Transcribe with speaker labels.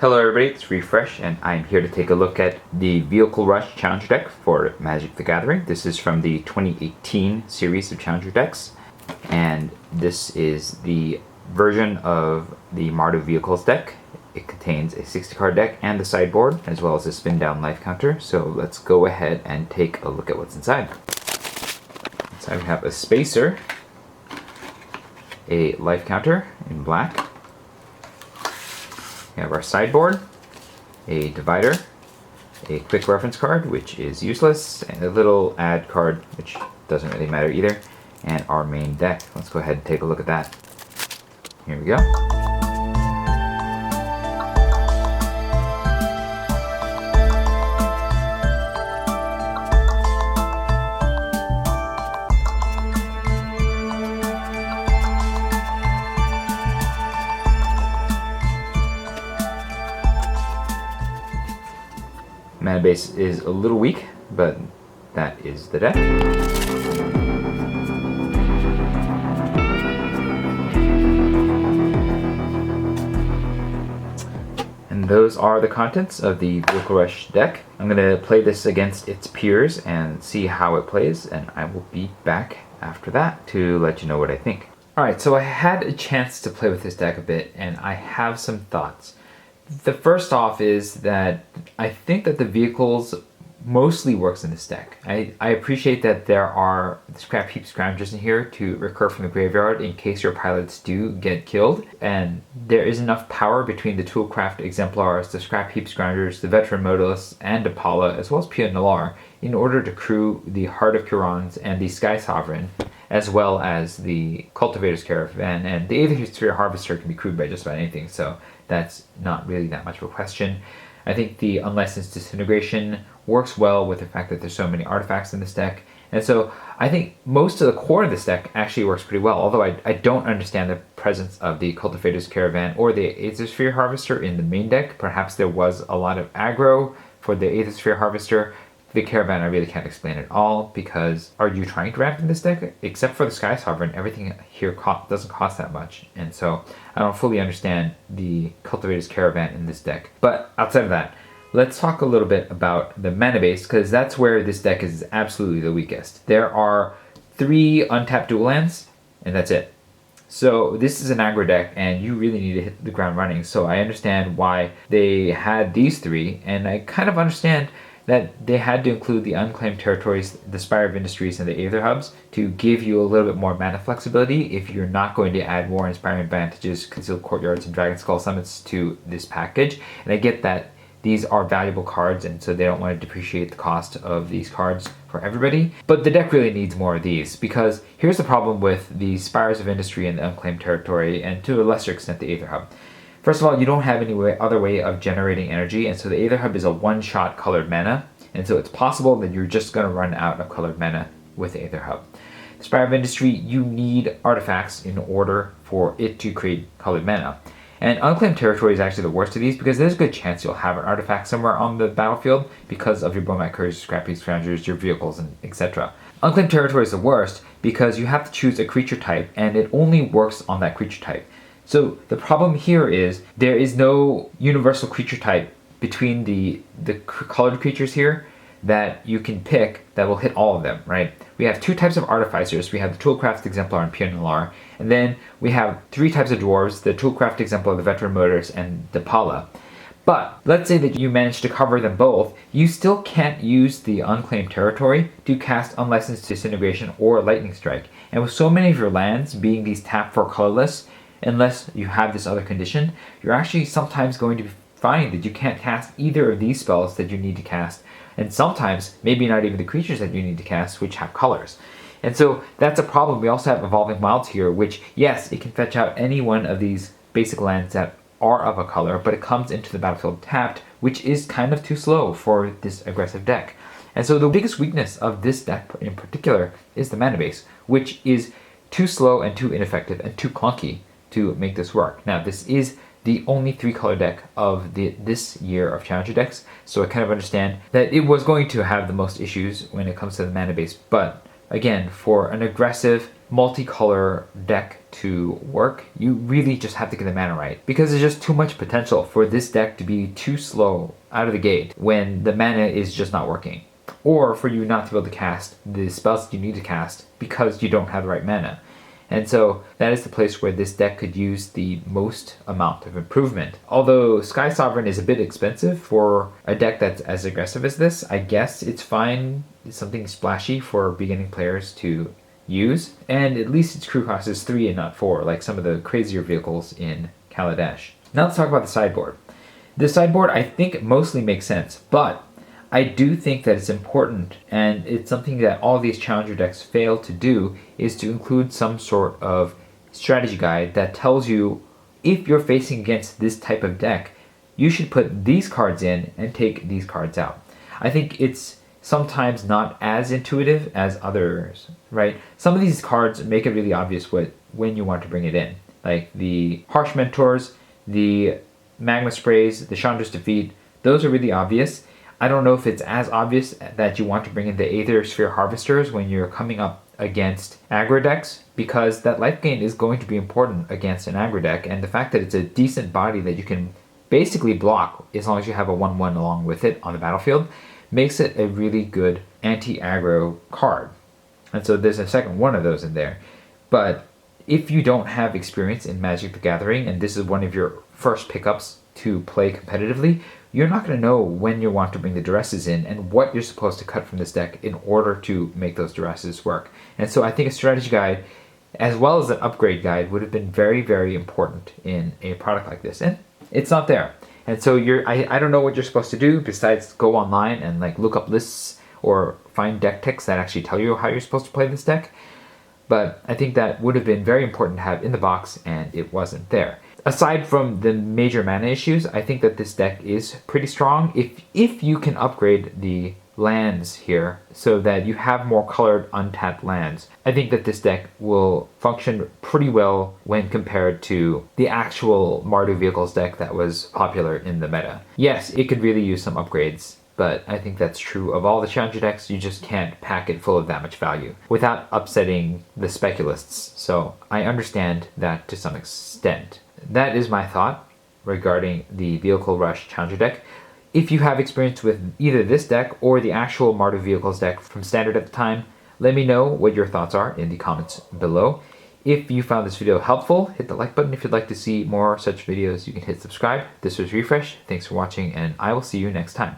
Speaker 1: Hello everybody, it's Refresh, and I'm here to take a look at the Vehicle Rush Challenger deck for Magic the Gathering. This is from the 2018 series of Challenger decks, and this is the version of the Mardu Vehicles deck. It contains a 60 card deck and the sideboard, as well as a spin down life counter. So let's go ahead and take a look at what's inside. So we have a spacer, a life counter in black. We have our sideboard, a divider, a quick reference card, which is useless, and a little add card, which doesn't really matter either, and our main deck. Let's go ahead and take a look at that. Here we go. Mana base is a little weak, but that is the deck. And those are the contents of the Vehicle Rush deck. I'm going to play this against its peers and see how it plays, and I will be back after that to let you know what I think. Alright, so I had a chance to play with this deck a bit, and I have some thoughts. The first off is that I think that the vehicles mostly works in this deck. I appreciate that there are scrap heap scroungers in here to recur from the graveyard in case your pilots do get killed, and there is enough power between the Toolcraft Exemplars, the scrap heap scroungers, the veteran modalists, and Apala, as well as Pia Nalar, in order to crew the Heart of Kurons and the Sky Sovereign, as well as the Cultivator's Caravan, and the Aether Sphere Harvester can be crewed by just about anything, so that's not really that much of a question. I think the Unlicensed Disintegration works well with the fact that there's so many artifacts in this deck, and so I think most of the core of this deck actually works pretty well, although I don't understand the presence of the Cultivator's Caravan or the Aether Sphere Harvester in the main deck. Perhaps there was a lot of aggro for the Aether Sphere Harvester. The Caravan I really can't explain at all, because are you trying to ramp in this deck? Except for the Sky Sovereign, everything here doesn't cost that much, and so I don't fully understand the Cultivator's Caravan in this deck. But outside of that, let's talk a little bit about the mana base, because that's where this deck is absolutely the weakest. There are 3 untapped dual lands, and that's it. So this is an aggro deck, and you really need to hit the ground running, so I understand why they had these 3, and I kind of understand that they had to include the unclaimed territories, the Spire of Industries, and the Aether Hubs to give you a little bit more mana flexibility if you're not going to add more Inspiring Advantages, Concealed Courtyards, and Dragon Skull Summits to this package. And I get that these are valuable cards, and so they don't want to depreciate the cost of these cards for everybody. But the deck really needs more of these, because here's the problem with the Spires of Industry and the Unclaimed Territory, and to a lesser extent the Aether Hub. First of all, you don't have any other way of generating energy, and so the Aether Hub is a one-shot colored mana, and so it's possible that you're just going to run out of colored mana with the Aether Hub. The Spire of Industry, you need artifacts in order for it to create colored mana. And Unclaimed Territory is actually the worst of these, because there's a good chance you'll have an artifact somewhere on the battlefield because of your Bomat Couriers, Scrap Heap Scroungers, your vehicles, and etc. Unclaimed Territory is the worst because you have to choose a creature type, and it only works on that creature type. So the problem here is there is no universal creature type between the colored creatures here that you can pick that will hit all of them, right? We have 2 types of Artificers. We have the Toolcraft Exemplar and Pia Nalar, and then we have 3 types of Dwarves, the Toolcraft Exemplar, the Veteran Motorist, and the Pala. But let's say that you manage to cover them both, you still can't use the Unclaimed Territory to cast Unlicensed Disintegration or Lightning Strike. And with so many of your lands being these tap for colorless, unless you have this other condition, you're actually sometimes going to find that you can't cast either of these spells that you need to cast, and sometimes maybe not even the creatures that you need to cast, which have colors. And so that's a problem. We also have Evolving Wilds here, which, yes, it can fetch out any one of these basic lands that are of a color, but it comes into the battlefield tapped, which is kind of too slow for this aggressive deck. And so the biggest weakness of this deck in particular is the mana base, which is too slow and too ineffective and too clunky to make this work. Now, this is the only 3-color deck of this year of Challenger decks, so I kind of understand that it was going to have the most issues when it comes to the mana base, but again, for an aggressive multicolor deck to work, you really just have to get the mana right, because there's just too much potential for this deck to be too slow out of the gate when the mana is just not working, or for you not to be able to cast the spells that you need to cast because you don't have the right mana. And so that is the place where this deck could use the most amount of improvement. Although Sky Sovereign is a bit expensive for a deck that's as aggressive as this, I guess it's fine. It's something splashy for beginning players to use. And at least its crew cost is 3 and not 4, like some of the crazier vehicles in Kaladesh. Now let's talk about the sideboard. The sideboard I think mostly makes sense, but I do think that it's important, and it's something that all these challenger decks fail to do, is to include some sort of strategy guide that tells you if you're facing against this type of deck, you should put these cards in and take these cards out. I think it's sometimes not as intuitive as others, right? Some of these cards make it really obvious when you want to bring it in, like the Harsh Mentors, the Magma Sprays, the Chandra's Defeat. Those are really obvious. I don't know if it's as obvious that you want to bring in the Aether Sphere Harvesters when you're coming up against aggro decks, because that life gain is going to be important against an aggro deck, and the fact that it's a decent body that you can basically block as long as you have a 1/1 along with it on the battlefield makes it a really good anti-aggro card. And so there's a second one of those in there. But if you don't have experience in Magic the Gathering, and this is one of your first pickups to play competitively, you're not going to know when you want to bring the duresses in and what you're supposed to cut from this deck in order to make those duresses work. And so I think a strategy guide, as well as an upgrade guide, would have been very, very important in a product like this. And it's not there. And so I don't know what you're supposed to do besides go online and like look up lists or find deck texts that actually tell you how you're supposed to play this deck. But I think that would have been very important to have in the box, and it wasn't there. Aside from the major mana issues, I think that this deck is pretty strong. If you can upgrade the lands here so that you have more colored untapped lands, I think that this deck will function pretty well when compared to the actual Mardu Vehicles deck that was popular in the meta. Yes, it could really use some upgrades, but I think that's true of all the challenger decks. You just can't pack it full of that much value without upsetting the speculists. So I understand that to some extent. That is my thought regarding the Vehicle Rush Challenger deck. If you have experience with either this deck or the actual Mardu Vehicles deck from Standard at the time, let me know what your thoughts are in the comments below. If you found this video helpful, hit the like button. If you'd like to see more such videos, you can hit subscribe. This was Refresh. Thanks for watching, and I will see you next time.